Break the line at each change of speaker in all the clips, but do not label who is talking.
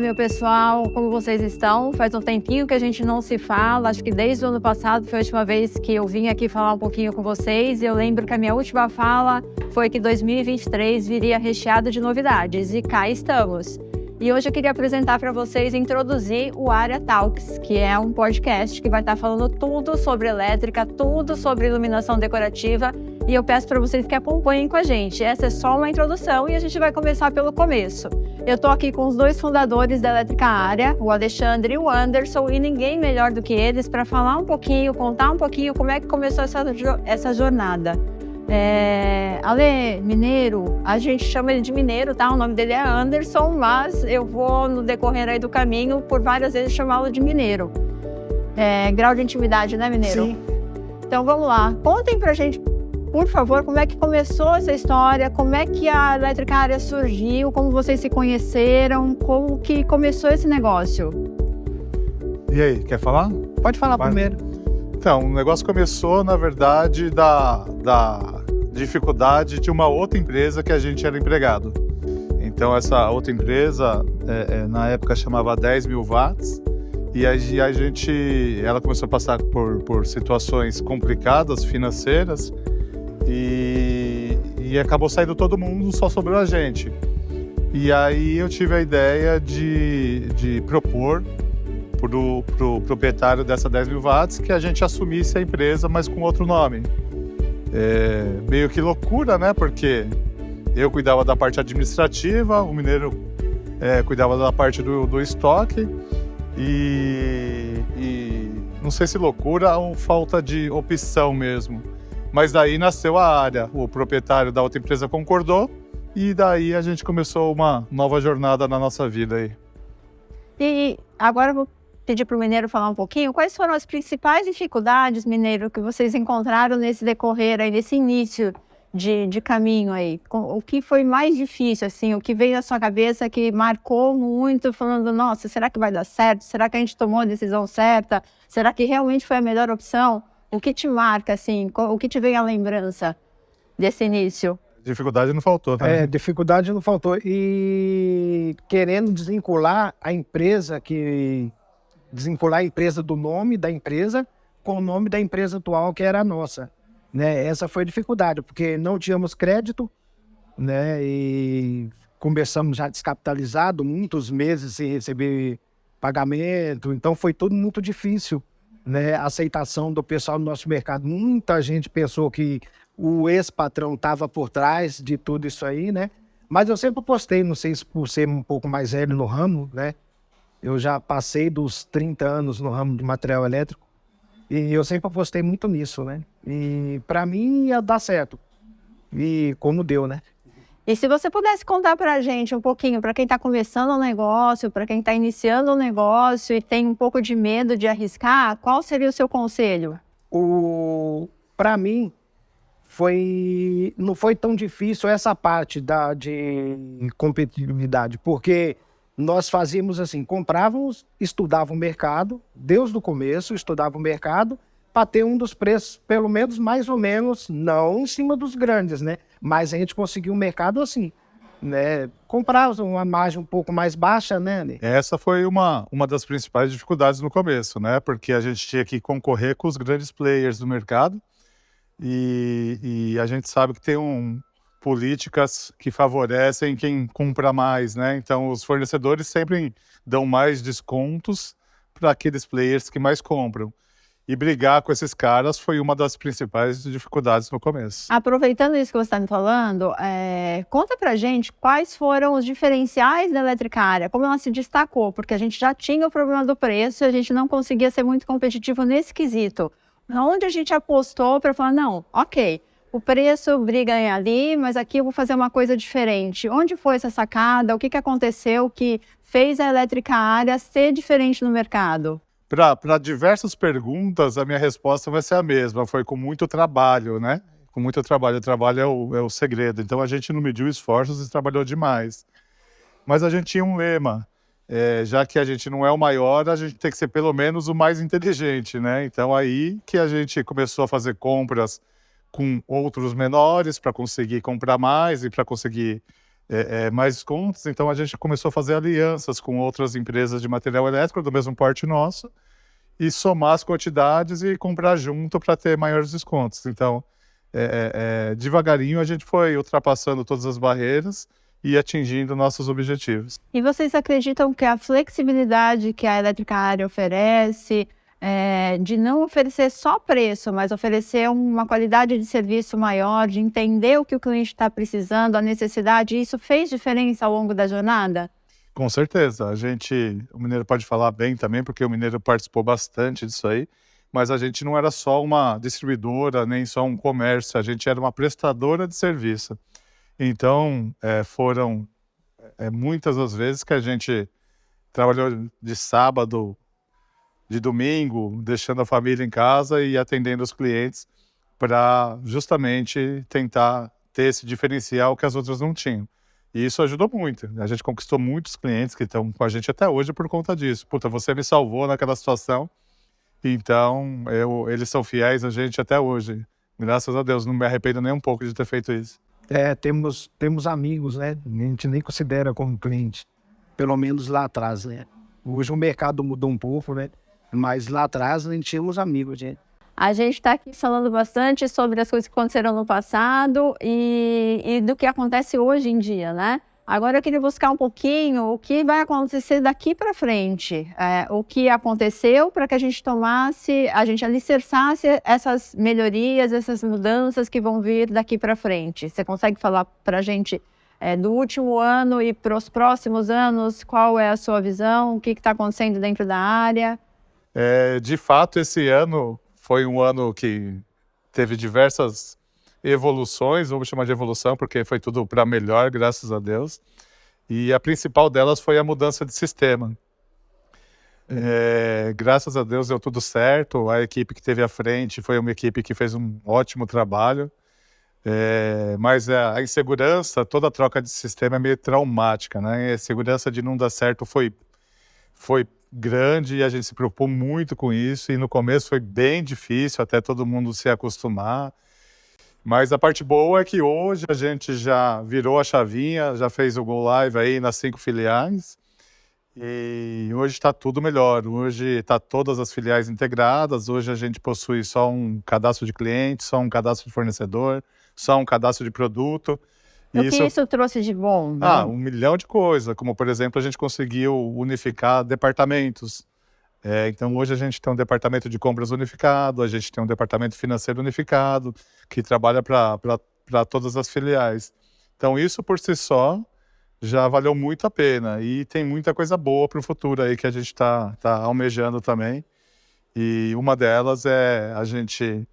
meu pessoal, como vocês estão? Faz um tempinho que a gente não se fala, acho que desde o ano passado foi a última vez que eu vim aqui falar um pouquinho com vocês. Eu lembro que a minha última fala foi que 2023 viria recheado de novidades, e cá estamos. E hoje eu queria apresentar para vocês, introduzir o Área Talks, que é um podcast que vai estar falando tudo sobre elétrica, tudo sobre iluminação decorativa, e eu peço para vocês que acompanhem com a gente. Essa é só uma introdução e a gente vai começar pelo começo. Eu estou aqui com os dois fundadores da Elétrica Área, o Alexandre e o Anderson, e ninguém melhor do que eles para falar um pouquinho, contar um pouquinho como é que começou essa jornada. Ale, mineiro, a gente chama ele de mineiro, tá? O nome dele é Anderson, mas eu vou, no decorrer aí do caminho, por várias vezes chamá-lo de mineiro. Grau de intimidade, né, mineiro?
Sim.
Então vamos lá, contem pra gente, por favor, como é que começou essa história, como é que a Elétrica Área surgiu, como vocês se conheceram, como que começou esse negócio?
E aí, quer falar?
Pode falar primeiro.
Então, o negócio começou, na verdade, da dificuldade de uma outra empresa que a gente era empregado. Então, essa outra empresa, na época, chamava 10 mil watts, e ela começou a passar por situações complicadas, financeiras, e acabou saindo todo mundo, só sobrou a gente. E aí eu tive a ideia de propor pro proprietário dessa 10 mil watts que a gente assumisse a empresa, mas com outro nome. Meio que loucura, né? Porque eu cuidava da parte administrativa, o mineiro cuidava da parte do estoque e não sei se loucura ou falta de opção mesmo. Mas daí nasceu a área, o proprietário da outra empresa concordou e daí a gente começou uma nova jornada na nossa vida aí.
E agora eu vou pedir para o Mineiro falar um pouquinho. Quais foram as principais dificuldades, Mineiro, que vocês encontraram nesse decorrer aí, nesse início de caminho aí? O que foi mais difícil, assim, o que veio na sua cabeça que marcou muito, falando, nossa, será que vai dar certo? Será que a gente tomou a decisão certa? Será que realmente foi a melhor opção? O que te marca, assim, o que te veio à lembrança desse início?
Dificuldade não faltou, tá?
Dificuldade não faltou. E querendo desvincular a empresa do nome da empresa com o nome da empresa atual, que era a nossa. Né? Essa foi a dificuldade, porque não tínhamos crédito, né? E começamos já descapitalizado, muitos meses sem receber pagamento, então foi tudo muito difícil, né? A aceitação do pessoal no nosso mercado. Muita gente pensou que o ex-patrão estava por trás de tudo isso aí, né? Mas eu sempre postei, não sei se por ser um pouco mais velho no ramo, né? Eu já passei dos 30 anos no ramo de material elétrico e eu sempre apostei muito nisso, né? E para mim ia dar certo. E como deu, né?
E se você pudesse contar para a gente um pouquinho, para quem está começando um negócio, para quem está iniciando um negócio e tem um pouco de medo de arriscar, qual seria o seu conselho?
Para mim, não foi tão difícil essa parte de competitividade, porque nós fazíamos assim, comprávamos, estudava o mercado, desde o começo, estudava o mercado, para ter um dos preços, pelo menos, mais ou menos, não em cima dos grandes, né? Mas a gente conseguiu um mercado assim, né? Comprava uma margem um pouco mais baixa, né?
Essa foi uma das principais dificuldades no começo, né? Porque a gente tinha que concorrer com os grandes players do mercado e a gente sabe que tem políticas que favorecem quem compra mais, né? Então, os fornecedores sempre dão mais descontos para aqueles players que mais compram. E brigar com esses caras foi uma das principais dificuldades no começo.
Aproveitando isso que você está me falando, conta pra gente quais foram os diferenciais da Elétrica Área, como ela se destacou, porque a gente já tinha o problema do preço e a gente não conseguia ser muito competitivo nesse quesito. Onde a gente apostou para falar, não, ok, o preço briga ali, mas aqui eu vou fazer uma coisa diferente. Onde foi essa sacada? O que aconteceu que fez a Elétrica Área ser diferente no mercado?
Para diversas perguntas, a minha resposta vai ser a mesma. Foi com muito trabalho, né? Com muito trabalho. O trabalho é o segredo. Então, a gente não mediu esforços e trabalhou demais. Mas a gente tinha um lema. Já que a gente não é o maior, a gente tem que ser pelo menos o mais inteligente, né? Então, aí que a gente começou a fazer compras com outros menores para conseguir comprar mais e para conseguir mais descontos. Então a gente começou a fazer alianças com outras empresas de material elétrico do mesmo porte nosso e somar as quantidades e comprar junto para ter maiores descontos. Então, devagarinho a gente foi ultrapassando todas as barreiras e atingindo nossos objetivos.
E vocês acreditam que a flexibilidade que a Elétrica Área oferece, de não oferecer só preço, mas oferecer uma qualidade de serviço maior, de entender o que o cliente está precisando, a necessidade, isso fez diferença ao longo da jornada?
Com certeza. O Mineiro pode falar bem também, porque o Mineiro participou bastante disso aí, mas a gente não era só uma distribuidora, nem só um comércio, a gente era uma prestadora de serviço. Então, foram muitas as vezes que a gente trabalhou de sábado, de domingo, deixando a família em casa e atendendo os clientes para justamente tentar ter esse diferencial que as outras não tinham. E isso ajudou muito. A gente conquistou muitos clientes que estão com a gente até hoje por conta disso. Puta, você me salvou naquela situação, então eles são fiéis a gente até hoje. Graças a Deus, não me arrependo nem um pouco de ter feito isso.
Temos amigos, né? A gente nem considera como cliente, pelo menos lá atrás, né? Hoje o mercado mudou um pouco, né? Mas lá atrás a gente tínhamos amigos, gente.
A gente está aqui falando bastante sobre as coisas que aconteceram no passado e do que acontece hoje em dia, né? Agora eu queria buscar um pouquinho o que vai acontecer daqui para frente, o que aconteceu para que a gente alicerçasse essas melhorias, essas mudanças que vão vir daqui para frente. Você consegue falar para a gente do último ano e para os próximos anos, qual é a sua visão, o que está acontecendo dentro da área?
De fato, esse ano foi um ano que teve diversas evoluções, vamos chamar de evolução, porque foi tudo para melhor, graças a Deus. E a principal delas foi a mudança de sistema. Graças a Deus deu tudo certo, a equipe que teve à frente foi uma equipe que fez um ótimo trabalho, mas a insegurança, toda a troca de sistema é meio traumática, né? E a segurança de não dar certo foi grande e a gente se preocupou muito com isso, e no começo foi bem difícil até todo mundo se acostumar. Mas a parte boa é que hoje a gente já virou a chavinha, já fez o Go Live aí nas 5 filiais e hoje está tudo melhor. Hoje está todas as filiais integradas, hoje a gente possui só um cadastro de cliente, só um cadastro de fornecedor, só um cadastro de produto.
O que isso trouxe de bom? Né?
Um milhão de coisas, como por exemplo a gente conseguiu unificar departamentos. Então hoje a gente tem um departamento de compras unificado, a gente tem um departamento financeiro unificado, que trabalha para todas as filiais. Então isso por si só já valeu muito a pena e tem muita coisa boa para o futuro aí que a gente tá almejando também. E uma delas é a gente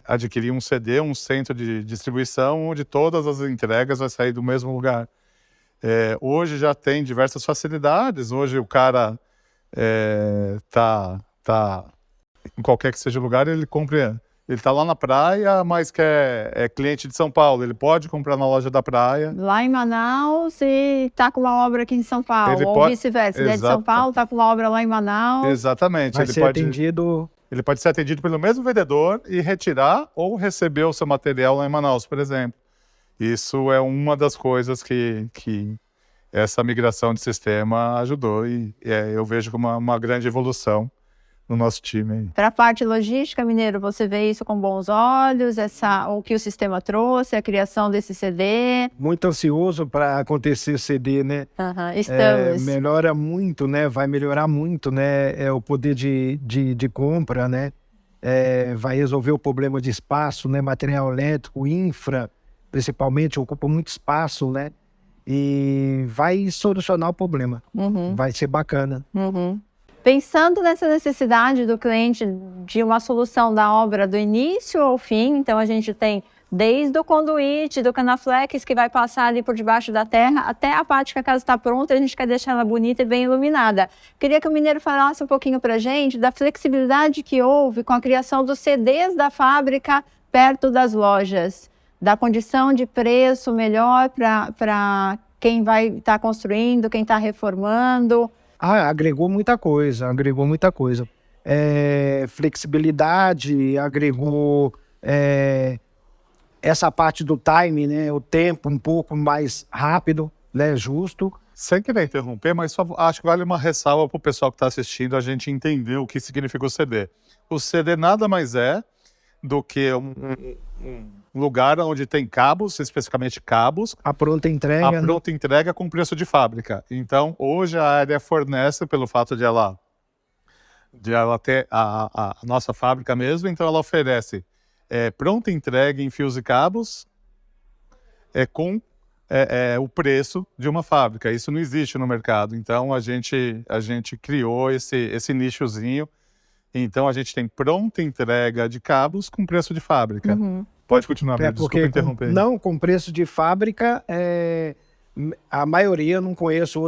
adquirir um CD, um centro de distribuição, onde todas as entregas vão sair do mesmo lugar. Hoje já tem diversas facilidades, hoje o cara tá em qualquer que seja o lugar, ele tá lá na praia, mas é cliente de São Paulo, ele pode comprar na loja da praia.
Lá em Manaus e tá com uma obra aqui em São Paulo, ou vice-versa, ele é de São Paulo, tá com uma obra lá em Manaus.
Exatamente. Ele pode ser atendido pelo mesmo vendedor e retirar ou receber o seu material lá em Manaus, por exemplo. Isso é uma das coisas que essa migração de sistema ajudou e eu vejo como uma grande evolução no nosso time.
Para a parte logística, Mineiro, você vê isso com bons olhos, o que o sistema trouxe, a criação desse CD?
Muito ansioso para acontecer CD, né?
Estamos.
Melhora muito, né? Vai melhorar muito, né? O poder de compra, né? Vai resolver o problema de espaço, né? Material elétrico, infra, principalmente, ocupa muito espaço, né? E vai solucionar o problema. Vai ser bacana.
Pensando nessa necessidade do cliente de uma solução da obra do início ao fim, então a gente tem desde o conduíte, do Canaflex, que vai passar ali por debaixo da terra, até a parte que a casa está pronta, a gente quer deixar ela bonita e bem iluminada. Queria que o Mineiro falasse um pouquinho para a gente da flexibilidade que houve com a criação dos CDs da fábrica perto das lojas, da condição de preço melhor para quem vai estar construindo, quem está reformando.
Agregou muita coisa. Flexibilidade, agregou essa parte do time, né, o tempo um pouco mais rápido, né, justo.
Sem querer interromper, mas só acho que vale uma ressalva para o pessoal que está assistindo a gente entender o que significa o CD. O CD nada mais é do que um lugar onde tem cabos, especificamente cabos,
A pronta entrega.
a pronta entrega com preço de fábrica. Então, hoje a área fornece, pelo fato de ela ter a nossa fábrica mesmo, então ela oferece pronta entrega em fios e cabos com o preço de uma fábrica. Isso não existe no mercado. Então, a gente criou esse nichozinho. Então, a gente tem pronta entrega de cabos com preço de fábrica.
Uhum.
Pode continuar, Pedro, desculpa
Porque
interromper.
não, com preço de fábrica, a maioria, eu não conheço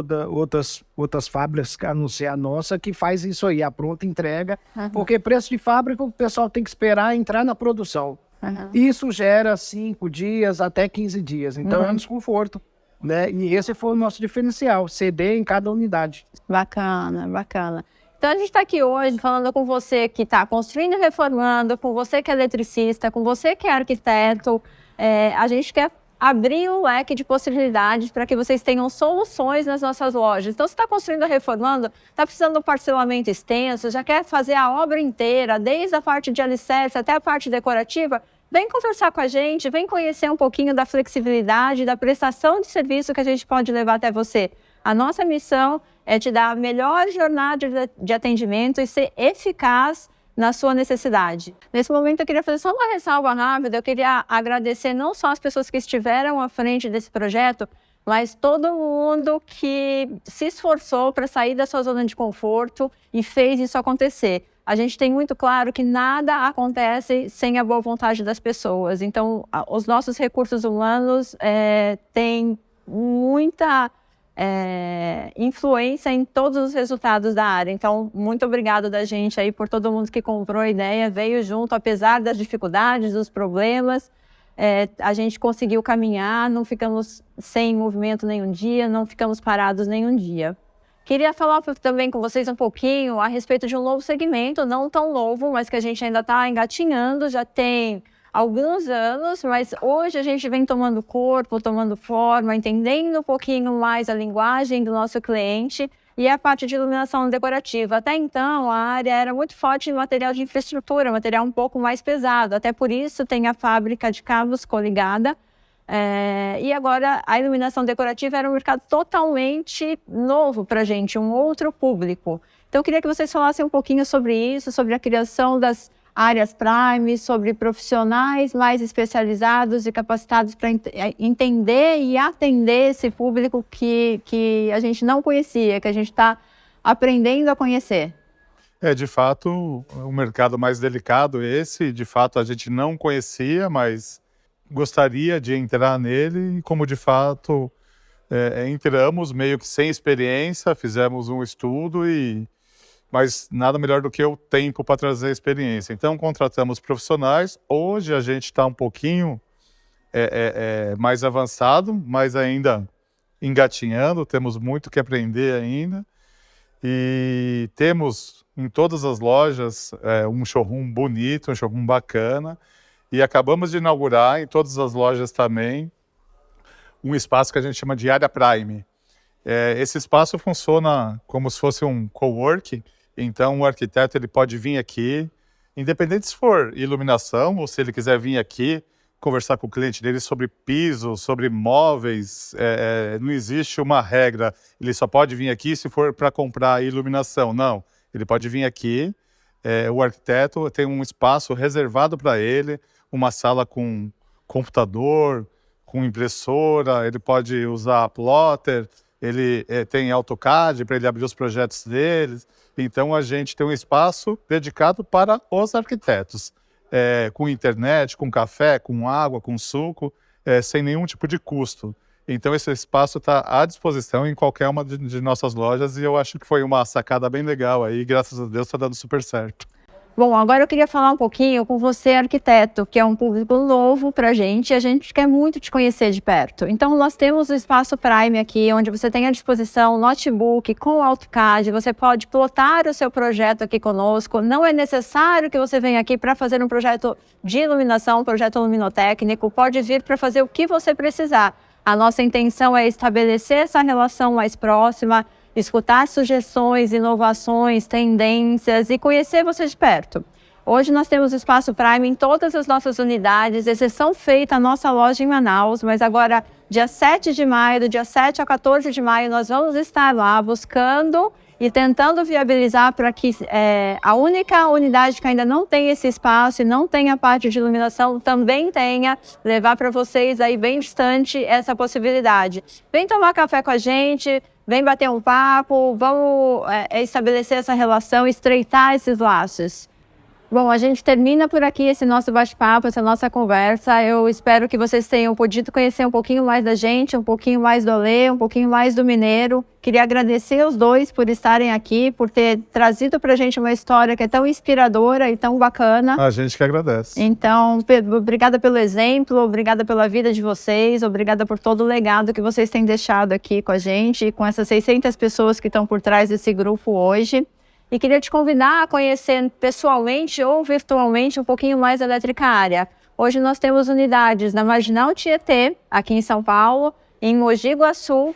outras fábricas, a não ser a nossa, que faz isso aí, a pronta entrega.
Uhum.
Porque preço de fábrica, o pessoal tem que esperar entrar na produção.
Uhum.
Isso gera 5 dias até 15 dias. Então é um desconforto, né? E esse foi o nosso diferencial, CD em cada unidade.
Bacana, bacana. Então a gente está aqui hoje falando com você que está construindo e reformando, com você que é eletricista, com você que é arquiteto. A gente quer abrir um leque de possibilidades para que vocês tenham soluções nas nossas lojas. Então, se está construindo e reformando, está precisando de um parcelamento extenso, já quer fazer a obra inteira, desde a parte de alicerce até a parte decorativa, vem conversar com a gente, vem conhecer um pouquinho da flexibilidade, da prestação de serviço que a gente pode levar até você. A nossa missão é te dar a melhor jornada de atendimento e ser eficaz na sua necessidade. Nesse momento eu queria fazer só uma ressalva rápida, eu queria agradecer não só as pessoas que estiveram à frente desse projeto, mas todo mundo que se esforçou para sair da sua zona de conforto e fez isso acontecer. A gente tem muito claro que nada acontece sem a boa vontade das pessoas. Então, os nossos recursos humanos têm muita influência em todos os resultados da área. Então, muito obrigado da gente aí por todo mundo que comprou a ideia, veio junto, apesar das dificuldades, dos problemas. A gente conseguiu caminhar, não ficamos sem movimento nenhum dia, não ficamos parados nenhum dia. Queria falar também com vocês um pouquinho a respeito de um novo segmento, não tão novo, mas que a gente ainda está engatinhando, já tem alguns anos, mas hoje a gente vem tomando corpo, tomando forma, entendendo um pouquinho mais a linguagem do nosso cliente e a parte de iluminação decorativa. Até então, a área era muito forte em material de infraestrutura, material um pouco mais pesado, até por isso tem a fábrica de cabos coligada. E agora a iluminação decorativa era um mercado totalmente novo para a gente, um outro público. Então eu queria que vocês falassem um pouquinho sobre isso, sobre a criação das áreas Prime, sobre profissionais mais especializados e capacitados para entender e atender esse público que a gente não conhecia, que a gente está aprendendo a conhecer.
De fato, um mercado mais delicado esse, de fato a gente não conhecia, mas gostaria de entrar nele e como de fato entramos meio que sem experiência, fizemos um estudo mas nada melhor do que o tempo para trazer a experiência. Então contratamos profissionais, hoje a gente está um pouquinho mais avançado, mas ainda engatinhando, temos muito que aprender ainda e temos em todas as lojas um showroom bonito, um showroom bacana. E acabamos de inaugurar em todas as lojas também um espaço que a gente chama de área Prime. Esse espaço funciona como se fosse um coworking, então o arquiteto ele pode vir aqui, independente se for iluminação ou se ele quiser vir aqui conversar com o cliente dele sobre piso, sobre móveis, não existe uma regra, ele só pode vir aqui se for para comprar iluminação, não, ele pode vir aqui, o arquiteto tem um espaço reservado para ele, uma sala com computador, com impressora, ele pode usar plotter, ele tem AutoCAD para ele abrir os projetos deles. Então a gente tem um espaço dedicado para os arquitetos, com internet, com café, com água, com suco, sem nenhum tipo de custo. Então esse espaço está à disposição em qualquer uma de nossas lojas e eu acho que foi uma sacada bem legal aí, graças a Deus está dando super certo.
Bom, agora eu queria falar um pouquinho com você, arquiteto, que é um público novo para a gente quer muito te conhecer de perto. Então, nós temos o Espaço Prime aqui, onde você tem à disposição notebook com AutoCAD, você pode plotar o seu projeto aqui conosco, não é necessário que você venha aqui para fazer um projeto de iluminação, um projeto luminotécnico, pode vir para fazer o que você precisar. A nossa intenção é estabelecer essa relação mais próxima, escutar sugestões, inovações, tendências e conhecer você de perto. Hoje nós temos o Espaço Prime em todas as nossas unidades, exceção feita a nossa loja em Manaus, mas agora, dia 7 de maio, do dia 7 a 14 de maio, nós vamos estar lá buscando e tentando viabilizar para que a única unidade que ainda não tem esse espaço e não tem a parte de iluminação também tenha, levar para vocês aí bem distante essa possibilidade. Vem tomar café com a gente, vem bater um papo, vamos estabelecer essa relação, estreitar esses laços. Bom, a gente termina por aqui esse nosso bate-papo, essa nossa conversa. Eu espero que vocês tenham podido conhecer um pouquinho mais da gente, um pouquinho mais do Alê, um pouquinho mais do Mineiro. Queria agradecer os dois por estarem aqui, por ter trazido pra gente uma história que é tão inspiradora e tão bacana.
A gente que agradece.
Então, obrigada pelo exemplo, obrigada pela vida de vocês, obrigada por todo o legado que vocês têm deixado aqui com a gente, com essas 600 pessoas que estão por trás desse grupo hoje. E queria te convidar a conhecer pessoalmente ou virtualmente um pouquinho mais da Elettricária. Hoje nós temos unidades na Marginal Tietê, aqui em São Paulo, em Mogi Guaçu,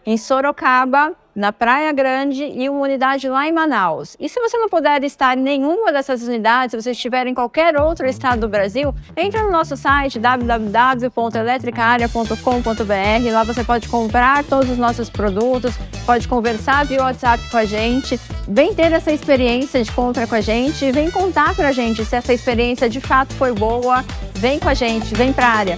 em Sorocaba, na Praia Grande e uma unidade lá em Manaus. E se você não puder estar em nenhuma dessas unidades, se você estiver em qualquer outro estado do Brasil, entre no nosso site www.eletricaria.com.br. Lá você pode comprar todos os nossos produtos, pode conversar via WhatsApp com a gente, vem ter essa experiência de compra com a gente, vem contar pra gente se essa experiência de fato foi boa, vem com a gente, vem pra área.